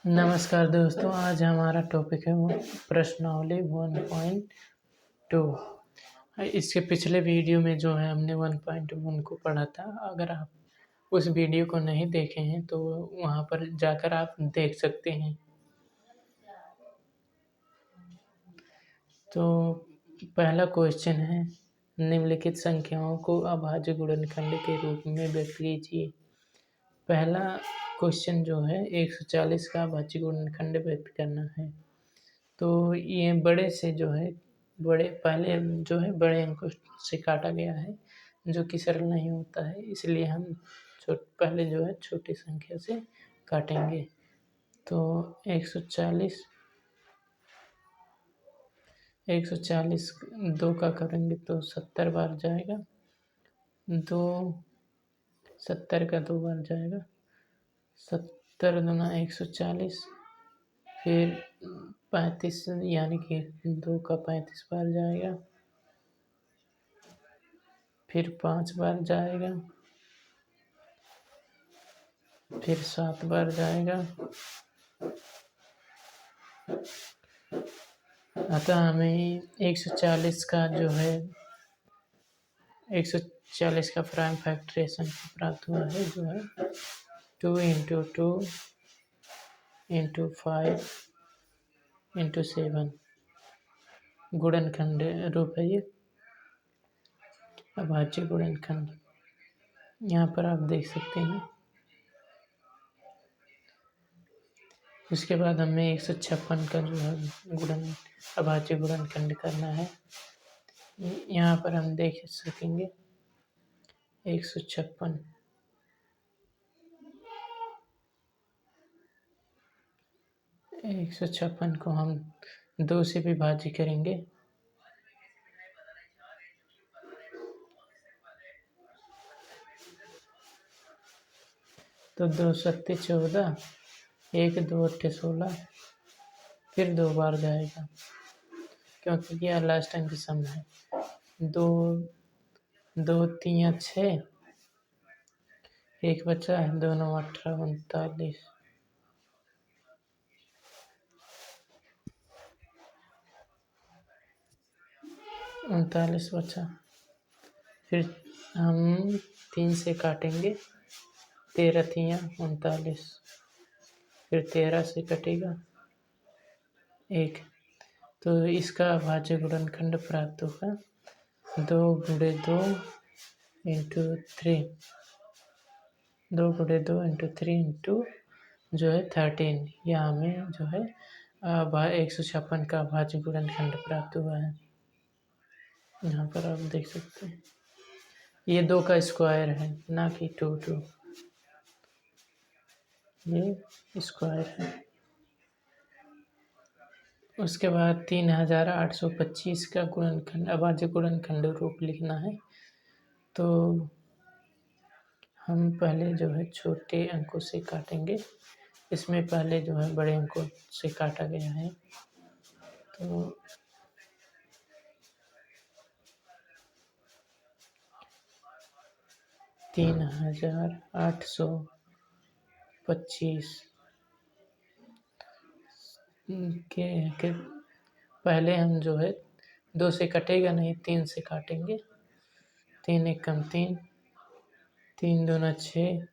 नमस्कार दोस्तों, आज हमारा टॉपिक है वो प्रश्नावली 1.2। इसके पिछले वीडियो में जो है हमने 1.1 को पढ़ा था। अगर आप उस वीडियो को नहीं देखे हैं तो वहाँ पर जाकर आप देख सकते हैं। तो पहला क्वेश्चन है, निम्नलिखित संख्याओं को अभाज्य गुणनखंड के रूप में व्यक्त कीजिए। पहला क्वेश्चन जो है 140 का अभाज्य गुणनखंड व्यक्त करना है। तो ये बड़े से जो है पहले जो है बड़े अंकों से काटा गया है, जो कि सरल नहीं होता है, इसलिए हम पहले जो है छोटी संख्या से काटेंगे। तो 140 दो का करेंगे तो 70 बार जाएगा, 70 का 2 बार जाएगा, 70 दूना 140, फिर 35 यानी कि 2 का 35 बार जाएगा, फिर 5 बार जाएगा, फिर 7 बार जाएगा। अतः हमें 140 का जो है 140 का प्राइम फैक्टराइजेशन प्राप्त हुआ है, जो है 2 × 2 × 5 × 7 गुणनखंड रूप है ये अभाज्य गुणनखंड। यहाँ पर आप देख सकते हैं। उसके बाद हमें 156 का जो है अभाज्य गुणनखंड करना है। यहाँ पर हम देख सकेंगे 156 को हम 2 से विभाज्य करेंगे। तो 2 सत्ते 14, 1 2 8 16, फिर 2 बार जाएगा क्योंकि यह लास्ट अंक सम है। 2 2 3 6, 1 बचा है, 2 9 18 39, 39 बचा। फिर हम 3 से काटेंगे, 13 3 39, फिर 13 से कटेगा 1। तो इसका अभाज्य गुणनखंड प्राप्त होगा 2 × 2 × 3, 2 × 2 × 3 जो है 13। यह हमें जो है 156 का अभाज्य गुणनखंड प्राप्त हुआ है। यहाँ पर आप देख सकते हैं, ये 2 का स्क्वायर है, ना कि 2 2, ये स्क्वायर है। उसके बाद 3825 का गुणनखंड अभाज्य गुणनखंड रूप लिखना है। तो हम पहले जो है छोटे अंकों से काटेंगे। इसमें पहले जो है बड़े अंकों से काटा गया है। तो 3825 के पहले हम जो है 2 से कटेगा नहीं, 3 से काटेंगे। 3 1 3, 3 2 6,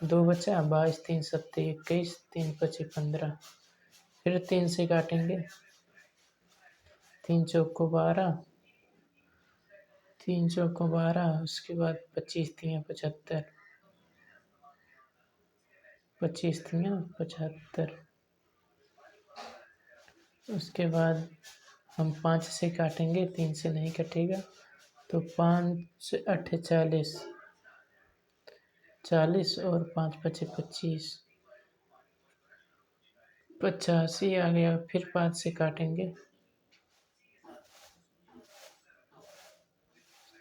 2 बचा, 22 3 7 21, 3 5 15, फिर 3 से काटेंगे, 3 चौको 12, 3 चौको 12, उसके बाद 25 3 75, 25 3 75। उसके बाद हम 5 से काटेंगे, 3 से नहीं कटेगा। तो 5 8 40, 40 और 5 5 25, 85 आ गया। फिर 5 से काटेंगे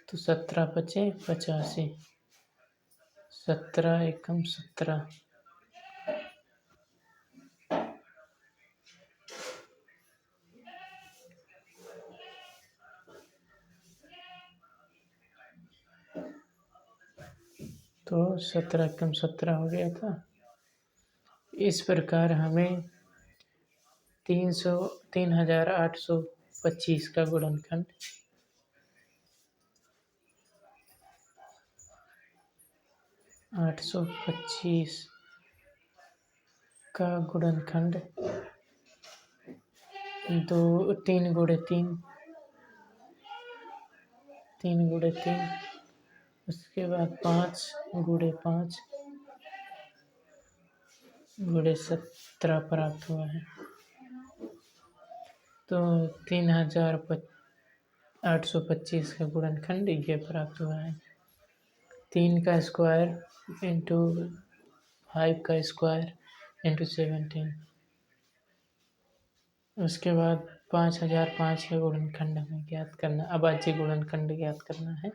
तो 17 5 85, 17 एकम 17। तो 17 एकम 17 हो गया था। इस प्रकार हमें 3825 का गुणनखंड 825 का गुणनखंड 3 × 3 उसके बाद 5 × 5 × 17 प्राप्त हुआ है। तो 3825 का गुणनखंड ये प्राप्त हुआ है। 3 का स्क्वायर इंटू 5 का स्क्वायर इंटू 17। उसके बाद 5005 का गुणनखंड हमें ज्ञात करना, अभाज्य गुणनखंड ज्ञात करना है।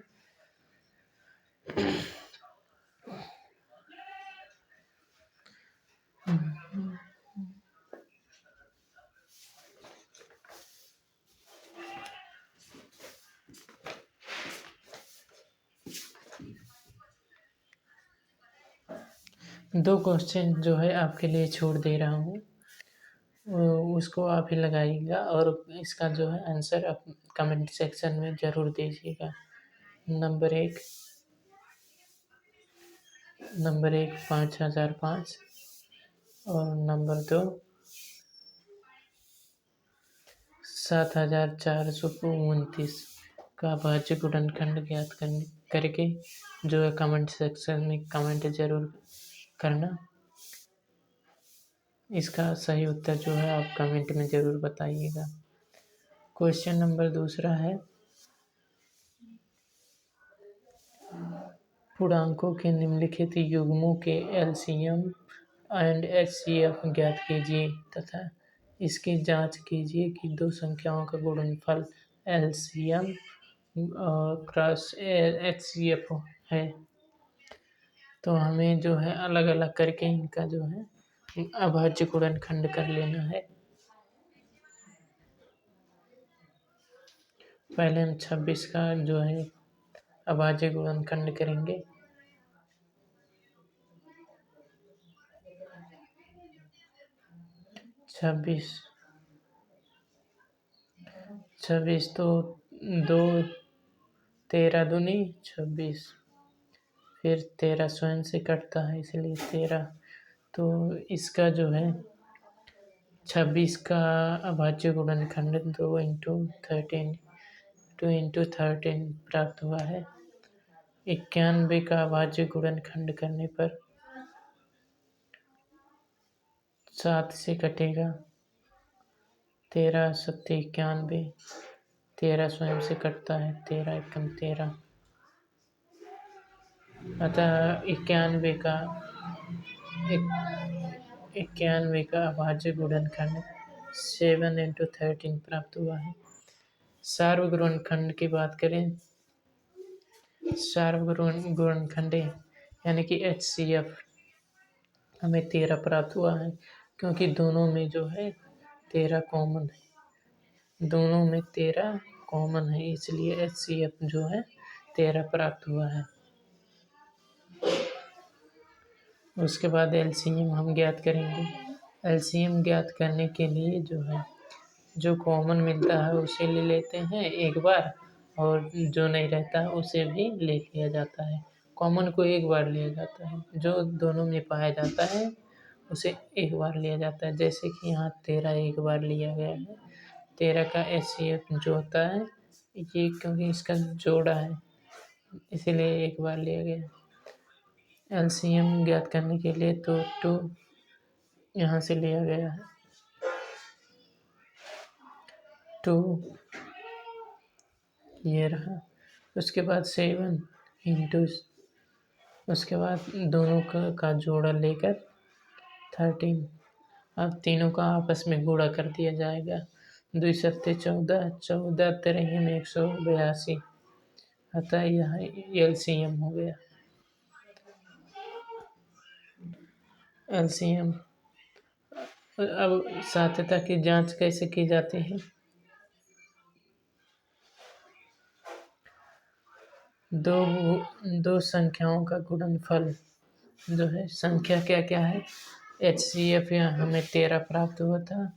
दो क्वेश्चन जो है आपके लिए छोड़ दे रहा हूँ, उसको आप ही लगाइएगा और इसका जो है आंसर आप कमेंट सेक्शन में ज़रूर दीजिएगा। नंबर एक 5005 और नंबर 2 7429 का अभाज्य गुणनखंड ज्ञात करके जो है कमेंट सेक्शन में कमेंट ज़रूर करना। इसका सही उत्तर जो है आप कमेंट में ज़रूर बताइएगा। क्वेश्चन नंबर दूसरा है, पूर्णांकों के निम्नलिखित युग्मों के एलसीएम एंड एचसीएफ ज्ञात कीजिए तथा इसकी जांच कीजिए कि दो संख्याओं का गुणनफल एलसीएम क्रॉस एचसीएफ है। तो हमें जो है अलग अलग करके इनका जो है अभाज्य गुणनखंड कर लेना है। पहले हम 26 का जो है अभाज्य गुणनखंड करेंगे। 26 तो 2 13 दूनी 26, फिर 13 स्वयं से कटता है इसलिए 13। तो इसका जो है 26 का अभाज्य गुणनखंड 2 × 13 प्राप्त हुआ है। 91 का अभाज्य गुणनखंड करने पर 7 से कटेगा, 13 7 91, 13 स्वयं से कटता है, 13 एकम 13। अतः 91 का अभाज्य गुणनखंड 7 × 13 प्राप्त हुआ है। सार्वगुणनखंड की बात करें, सार्वगुणनखंड यानी कि HCF हमें 13 प्राप्त हुआ है, क्योंकि दोनों में जो है 13 कॉमन है, दोनों में 13 कॉमन है, इसलिए HCF जो है 13 प्राप्त हुआ है। उसके बाद LCM हम ज्ञात करेंगे। LCM ज्ञात करने के लिए जो है जो कॉमन मिलता है उसे ले लेते हैं एक बार, और जो नहीं रहता उसे भी ले लिया जाता है। कॉमन को एक बार लिया जाता है, जो दोनों में पाया जाता है उसे एक बार लिया जाता है। जैसे कि यहाँ 13 एक बार लिया गया है, 13 का HCF जो होता है ये, क्योंकि इसका जोड़ा है इसीलिए एक बार लिया गया। LCM ज्ञात करने के लिए तो 2 यहाँ से लिया गया है, 2 ये रहा। उसके बाद 7 इंटू, उसके बाद दोनों का जोड़ा लेकर 13। अब तीनों का आपस में गुणा कर दिया जाएगा। 2 सत्ते 14, 14 13 में 182, अतः यह LCM हो गया। LCM। अब साध्यता की जांच कैसे की जाती है? दो संख्याओं का गुणनफल जो है, संख्या क्या क्या है, HCF यहाँ हमें 13 प्राप्त हुआ था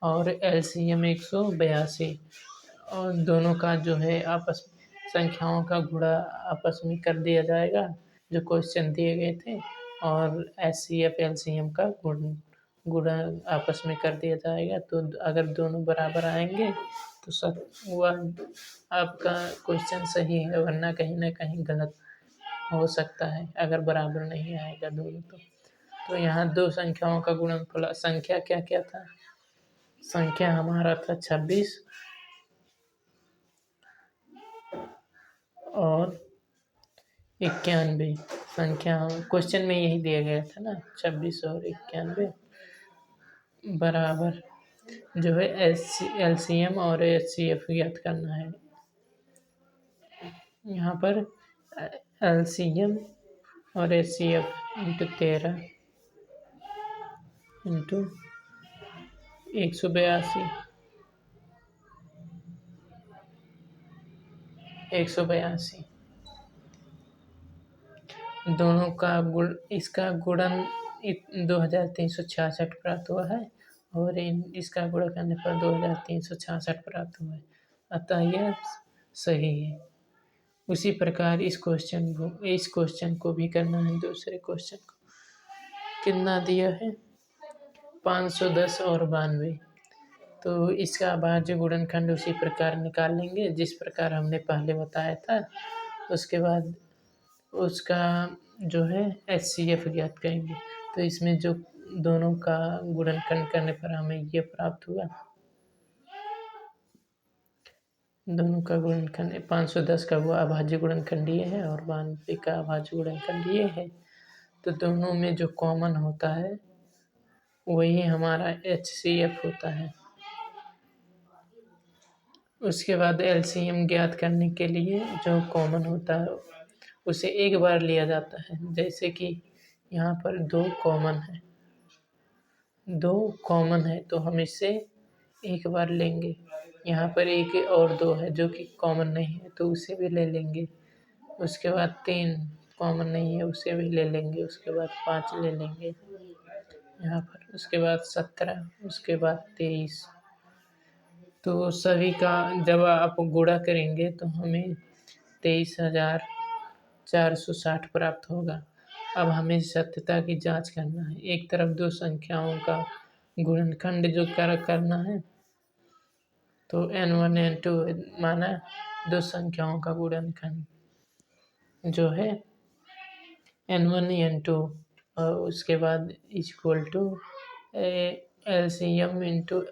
और LCM 182 और दोनों का जो है आपस संख्याओं का गुणा आपस में कर दिया जाएगा जो क्वेश्चन दिए गए थे और HCF LCM का गुणा आपस में कर दिया जाएगा। तो अगर दोनों बराबर आएंगे तो सब वह आपका क्वेश्चन सही है, वरना कहीं ना कहीं गलत हो सकता है अगर बराबर नहीं आएगा दोनों तो यहाँ दो संख्याओं का गुणनफल संख्या क्या क्या था? संख्या हमारा था 26 और 91। संख्या क्वेश्चन में यही दिया गया था ना, 26 और 91 बराबर जो है LCM और HCF ज्ञात करना है। यहाँ पर LCM और HCF इंटू 13 इंटू 182 दोनों का इसका गुणन 2366 प्राप्त हुआ है और इसका गुणा करने पर 2366 प्राप्त हुआ है, अतः यह सही है। उसी प्रकार इस क्वेश्चन को भी करना है। दूसरे क्वेश्चन को कितना दिया है? 510 और 92। तो इसका अभाज्य गुणनखंड उसी प्रकार निकाल लेंगे जिस प्रकार हमने पहले बताया था। उसके बाद उसका जो है HCF ज्ञात करेंगे। तो इसमें जो दोनों का गुणनखंड करने पर हमें ये प्राप्त हुआ, दोनों का गुणनखंड 510 का वो अभाज्य गुणनखंड ये है और 92 का अभाज्य गुणनखंड ये है। तो दोनों में जो कॉमन होता है वही हमारा HCF होता है। उसके बाद LCM ज्ञात करने के लिए जो कॉमन होता है उसे एक बार लिया जाता है। जैसे कि यहाँ पर दो कॉमन है तो हम इसे एक बार लेंगे। यहाँ पर एक और दो है जो कि कॉमन नहीं है तो उसे भी ले लेंगे। उसके बाद 3 कॉमन नहीं है उसे भी ले लेंगे। उसके बाद 5 ले लेंगे यहाँ पर। उसके बाद 17, उसके बाद 23। तो सभी का जब आप गुणा करेंगे तो हमें 23,460 प्राप्त होगा। अब हमें सत्यता की जांच करना है। एक तरफ दो संख्याओं का गुणनखंड जो करना है तो N1 N2 माना दो संख्याओं का गुणनखंड जो है N1 N2 और उसके बाद equal to LCM into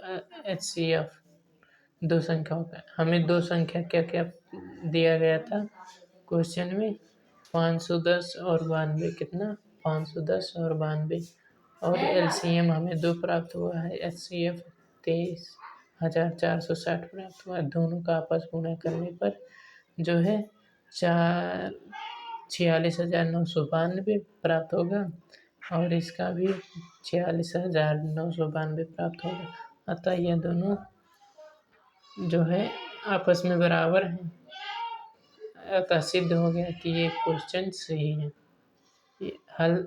HCF दो संख्याओं का। हमें दो संख्या क्या क्या दिया गया था क्वेश्चन में? 510 और 92। कितना? 510 और 92 और LCM हमें 2 प्राप्त हुआ है। HCF 23,460 प्राप्त हुआ है। दोनों का आपस गुणा करने पर जो है 46,992 प्राप्त होगा और इसका भी 46,992 प्राप्त होगा। अतः यह दोनों जो है आपस में बराबर हैं। अतः सिद्ध हो गया कि ये क्वेश्चन सही है,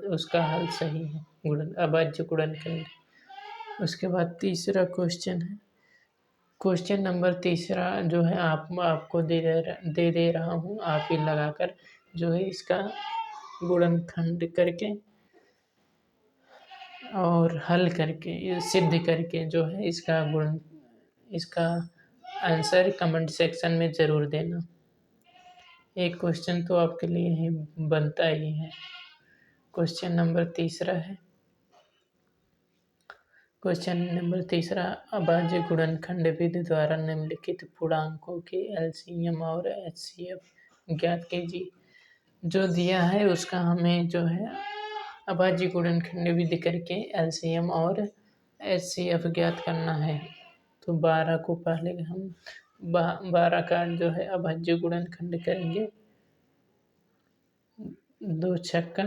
उसका हल सही है, अभाज्य गुणनखंड। उसके बाद तीसरा क्वेश्चन है। क्वेश्चन नंबर तीसरा जो है आपको दे रहा हूँ, आप ही लगाकर जो है इसका गुणनखंड करके और हल करके सिद्ध करके जो है इसका आंसर कमेंट सेक्शन में ज़रूर देना। एक क्वेश्चन तो आपके लिए ही बनता ही है। क्वेश्चन नंबर तीसरा है। क्वेश्चन नंबर तीसरा, अभाज्य गुणनखंड विधि द्वारा निम्नलिखित पूर्णांकों के LCM और HCF ज्ञात कीजिए। जो दिया है उसका हमें जो है अभाज्य गुणनखंड विधि करके LCM और HCF ज्ञात करना है। तो 12 को पहले हम 12 का जो है अभाज्य गुणनखंड करेंगे। 2 छक्का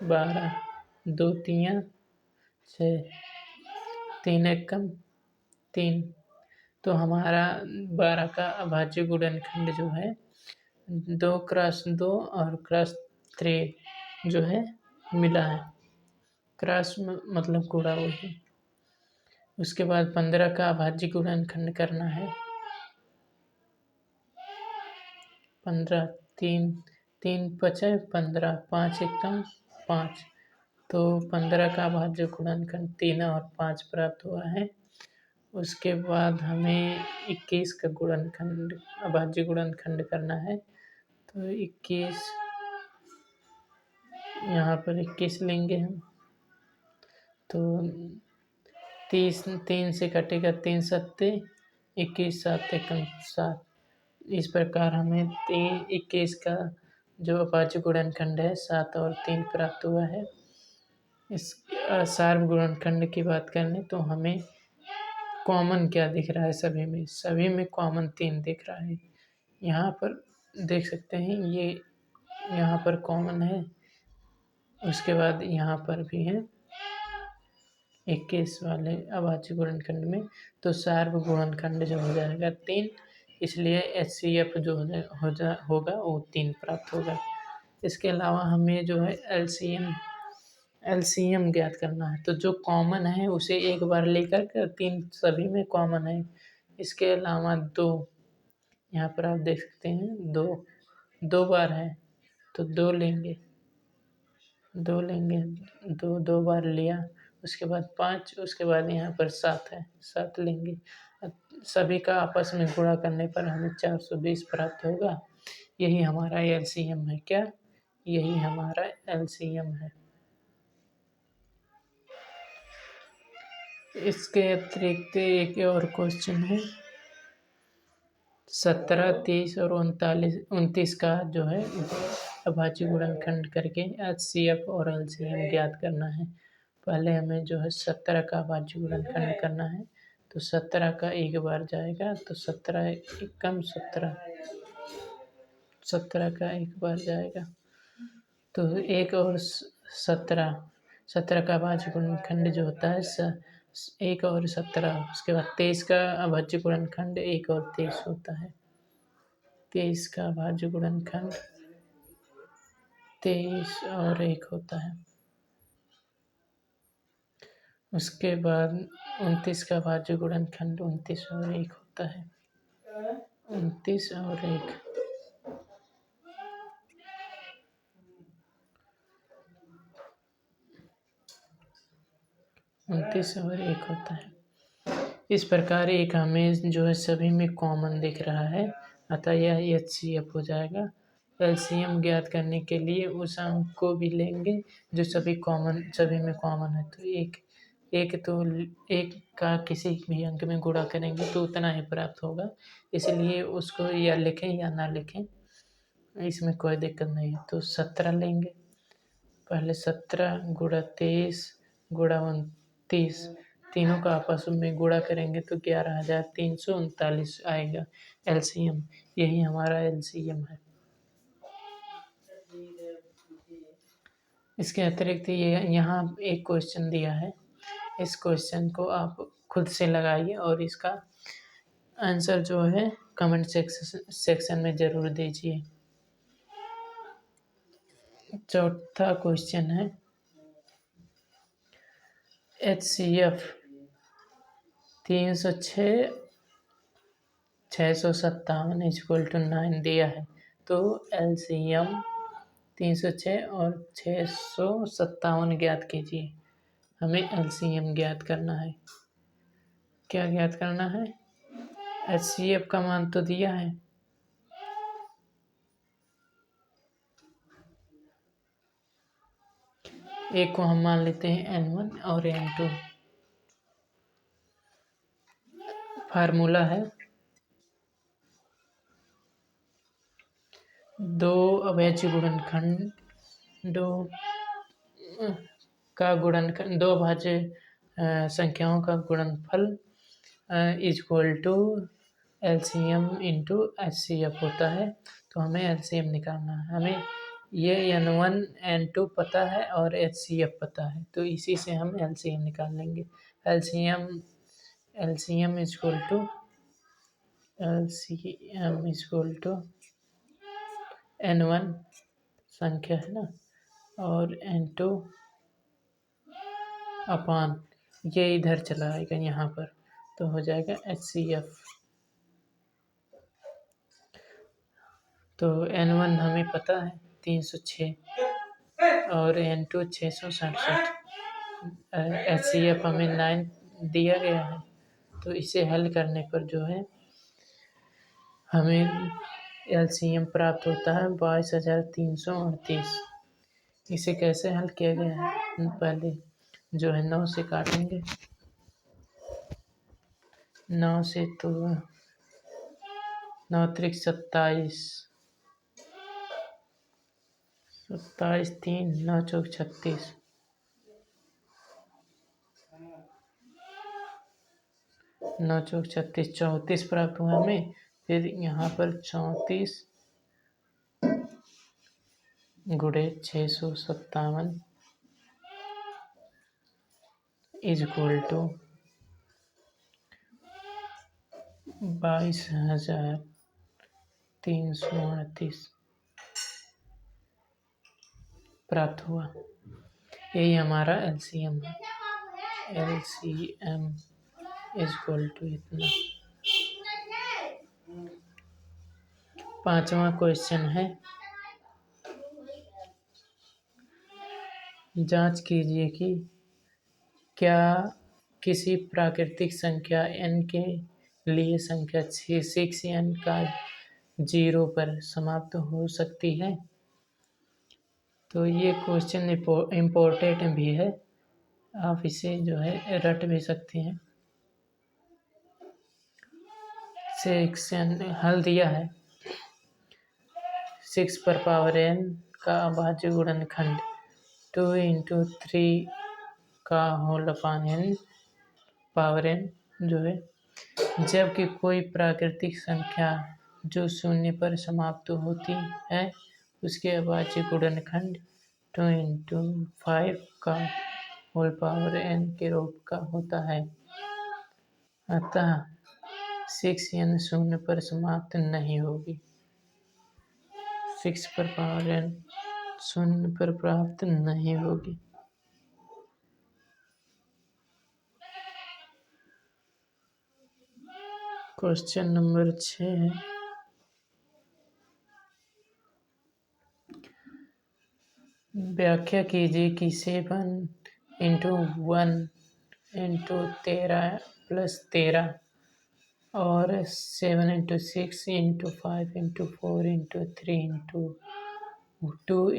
12, 2 तियां 6, 3 एकम 3। तो हमारा 12 का अभाज्य गुणनखंड जो है 2 × 2 और × 3 जो है मिला है। क्रॉस मतलब गुणा वही। उसके बाद 15 का अभाज्य गुणनखंड करना है। 15 तीन 3×5 = 15, 5 एकम 5, तो 15 का अभाज्य गुणनखंड 3 और 5 प्राप्त हुआ है। उसके बाद हमें 21 का गुणनखंड अभाज्य गुणनखंड करना है। तो 21 यहाँ पर 21 लेंगे हम, तो 30 3 से कटेगा, 3 सत्ते 21, 7 एकम 7। इस प्रकार हमें 21 का जो अभाज्य गुणनखंड है 7 और 3 प्राप्त हुआ है। इस सार्व गुणनखंड की बात करें तो हमें कॉमन क्या दिख रहा है, सभी में कॉमन 3 दिख रहा है। यहाँ पर देख सकते हैं, ये यहाँ पर कॉमन है, उसके बाद यहाँ पर भी है 21 वाले अभाज्य गुणनखंड में। तो सार्व गुणनखंड जो हो जाएगा 3, इसलिए HCF जो होगा वो 3 प्राप्त होगा। इसके अलावा हमें जो है LCM ज्ञात करना है। तो जो कॉमन है उसे एक बार लेकर के 3 सभी में कॉमन है। इसके अलावा 2 यहाँ पर आप देख सकते हैं, 2 बार है तो 2 लेंगे, 2 बार लिया। उसके बाद 5, उसके बाद यहाँ पर 7 है, 7 लेंगे। सभी का आपस में गुणा करने पर हमें 420 प्राप्त होगा। यही हमारा LCM है। क्या? यही हमारा LCM है। इसके अतिरिक्त एक और क्वेश्चन है, 17, 30 और 29 का जो है अभाज्य गुणनखंड करके HCF और LCM ज्ञात करना है। पहले हमें जो है 17 का अभाज्य गुणनखंड करना है। तो 17 का एक बार जाएगा, तो 17 एकम 17 का एक बार जाएगा, तो 1 और 17 का अभाज्य गुणनखंड जो होता है 1 और 17। उसके बाद 23 का अभाज्य गुणनखंड 1 और 23 होता है। 23 का अभाज्य गुणनखंड 23 और 1 होता है। उसके बाद 29 का अभाज्य गुणनखंड 29 और 1 होता है। 29 और 1, 29 और 1 होता है। इस प्रकार एक हमें जो है सभी में कॉमन दिख रहा है, अतः यह HCF हो जाएगा। LCM ज्ञात करने के लिए उस अंक को भी लेंगे जो सभी में कॉमन है। तो एक का किसी भी अंक में गुणा करेंगे तो उतना ही प्राप्त होगा, इसलिए उसको या लिखें या ना लिखें, इसमें कोई दिक्कत नहीं है। तो 17 लेंगे, पहले 17 गुणा 23 गुणा 29, तीनों का आपस में गुणा करेंगे तो 11,339 आएगा LCM। यही हमारा LCM है। इसके अतिरिक्त ये यहाँ एक क्वेश्चन दिया है, इस क्वेश्चन को आप खुद से लगाइए और इसका आंसर जो है कमेंट सेक्शन में ज़रूर दीजिए। चौथा क्वेश्चन है, HCF 306 657 = 9 दिया है। तो LCM 306 और 657 ज्ञात कीजिए। हमें LCM ज्ञात करना है। क्या ज्ञात करना है? HCF का मान तो दिया है, एक को हम मान लेते हैं N1 और N2। फार्मूला है 2 अभाज्य गुणनखंड, 2 का गुणनखंड, 2 अभाज्य संख्याओं का गुणनफल = LCM × HCF होता है। तो हमें LCM निकालना है। हमें ये N1 N2 पता है और HCF पता है, तो इसी से हम LCM निकाल लेंगे। LCM = N1 संख्या है ना, और N2 अपान ये इधर चला आएगा यहाँ पर, तो हो जाएगा HCF। तो N1 हमें पता है 306 और N2 667, HCF हमें 9 दिया गया है। तो इसे हल करने पर जो है हमें LCM प्राप्त होता है 22,338। इसे कैसे हल किया गया है, पहले जो है 9 से काटेंगे, 9 से तो 9 त्रिक 27, 27 3 9 चौक 36, 9 चौक 36 34 प्राप्त हुआ हमें। फिर यहाँ पर 34 गुणे 657 इज इक्वल टू 22,338 प्राप्त हुआ। यही हमारा LCM है। LCM इज इक्वल टू इतना। 5वां क्वेश्चन है, जांच कीजिए कि क्या किसी प्राकृतिक संख्या n के लिए संख्या 6n का 0 पर समाप्त हो सकती है। तो ये क्वेश्चन इम्पोर्टेंट भी है, आप इसे जो है रट भी सकते हैं। 6n हल दिया है, 6 पर पावर n का अभाज्य गुणनखंड 2 × 3 का whole upon n power n जो है, जबकि कोई प्राकृतिक संख्या जो 0 पर समाप्त होती है उसके अभाज्य गुणनखंड 2 × 5 का होल पावर n के रूप का होता है। अतः 6n 0 पर समाप्त नहीं होगी। 6 पर पावर n 0 पर प्राप्त नहीं होगी। क्वेश्चन नंबर 6 है, व्याख्या कीजिए कि 7 × 1 × 13 + 13 और 7 × 6 × 5 × 4 × 3 × 2 ×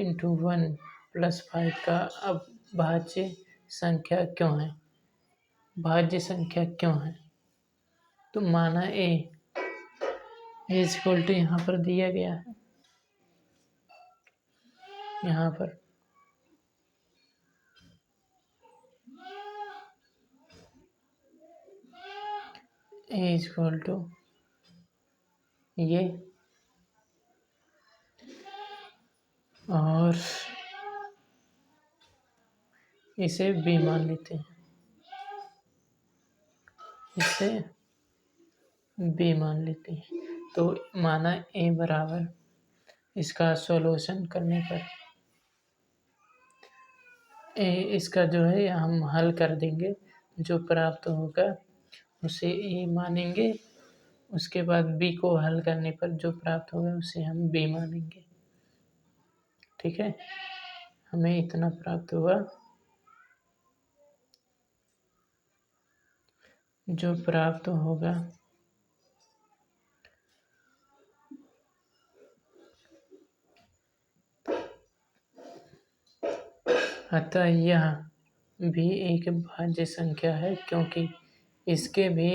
1 + 5 का अभाज्य संख्या क्यों है? भाज्य संख्या क्यों है? तो माना A इज इक्वल टू यहाँ पर दिया गया है, यहाँ पर A इज इक्वल टू ये और इसे B मान लेते हैं, इसे B मान लेते हैं। तो माना A बराबर, इसका सॉल्यूशन करने पर इसका जो है हम हल कर देंगे, जो प्राप्त होगा उसे A मानेंगे, उसके बाद B को हल करने पर जो प्राप्त होगा उसे हम B मानेंगे। ठीक है, हमें इतना प्राप्त हुआ, जो प्राप्त होगा अतः यह भी एक भाज्य संख्या है, क्योंकि इसके भी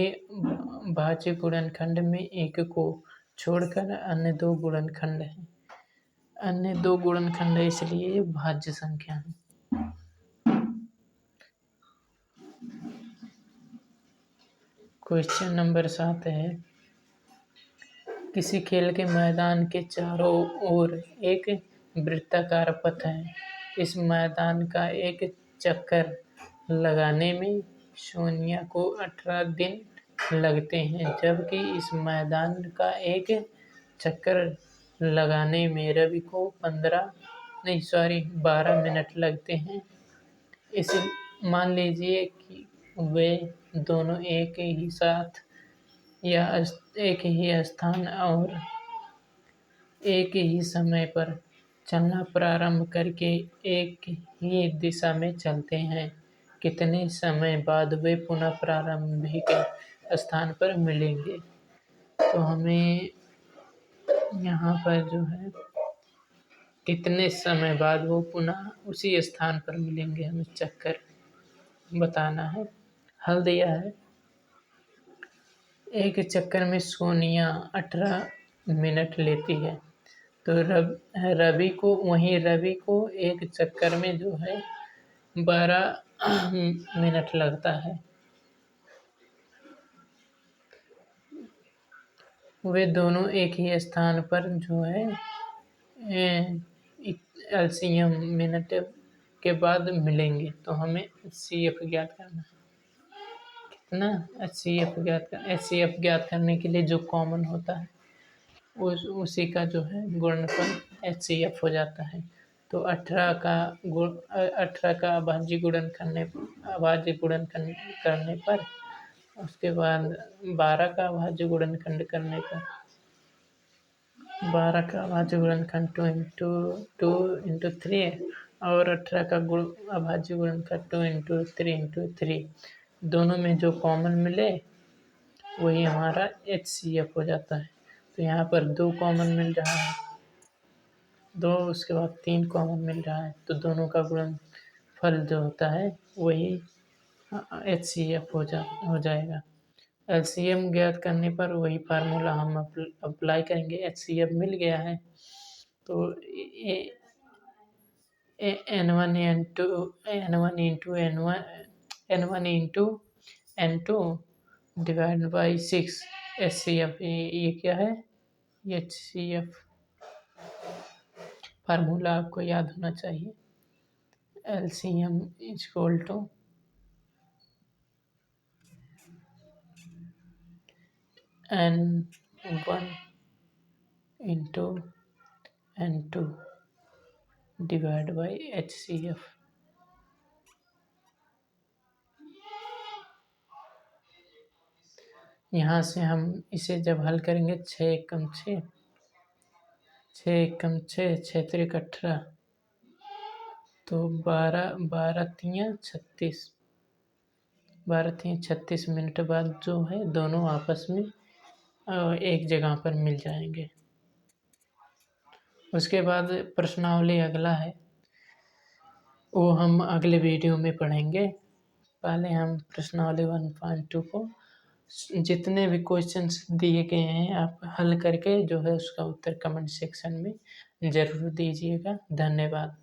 भाज्य गुणनखंड में एक को छोड़कर अन्य दो गुणनखंड हैं। अन्य दो गुणनखंड है, इसलिए ये भाज्य संख्या है। क्वेश्चन नंबर 7 है, किसी खेल के मैदान के चारों ओर एक वृत्ताकार पथ है। इस मैदान का एक चक्कर लगाने में सोनिया को 18 दिन लगते हैं, जबकि इस मैदान का एक चक्कर लगाने में रवि को 12 मिनट लगते हैं। मान लीजिए कि वे दोनों एक ही साथ या एक ही स्थान और एक ही समय पर चलना प्रारंभ करके एक ही दिशा में चलते हैं। कितने समय बाद वे पुनः प्रारंभिक स्थान पर मिलेंगे? तो हमें यहाँ पर जो है कितने समय बाद वो पुनः उसी स्थान पर मिलेंगे, हमें चक्कर बताना है। हल दिया है। एक चक्कर में सोनिया 18 मिनट लेती है, तो रवि को एक चक्कर में जो है 12 मिनट लगता है। वे दोनों एक ही स्थान पर जो है एलसीएम मिनट के बाद मिलेंगे, तो हमें सीएफ ज्ञात करना है। कितना एचसीएफ ज्ञात करने के लिए जो कॉमन होता है उसी का जो है गुणनफल एचसीएफ हो जाता है। तो 18 का अभाज्य गुणन करने पर, उसके बाद 12 का अभाज्य गुणनखंड करने पर, 12 का अभाज्य गुणनखंड 2 × 3 और 18 का अभाज्य गुणनखंड 2 × 3 दोनों में जो कॉमन मिले वही हमारा एचसीएफ हो जाता है। तो यहाँ पर 2 कॉमन मिल रहा है, 2, उसके बाद 3 कॉमन मिल रहा है, तो दोनों का गुणनफल जो होता है वही एचसीएफ हो जाएगा। एलसीएम ज्ञात करने पर वही फार्मूला हम अप्लाई करेंगे। एचसीएफ मिल गया है, तो N1 into N2 divide by 6 HCF, ये क्या है? एचसीएफ फार्मूला आपको याद होना चाहिए। LCM equal to N1 into N2 divide by HCF. यहाँ से हम इसे जब हल करेंगे 6 एकम 6, 6 3 18, तो 12 3 36, 12 3 36 मिनट बाद जो है दोनों आपस में एक जगह पर मिल जाएंगे। उसके बाद प्रश्नावली अगला है, वो हम अगले वीडियो में पढ़ेंगे। पहले हम प्रश्नावली 1.2 को जितने भी क्वेश्चंस दिए गए हैं आप हल करके जो है उसका उत्तर कमेंट सेक्शन में ज़रूर दीजिएगा। धन्यवाद।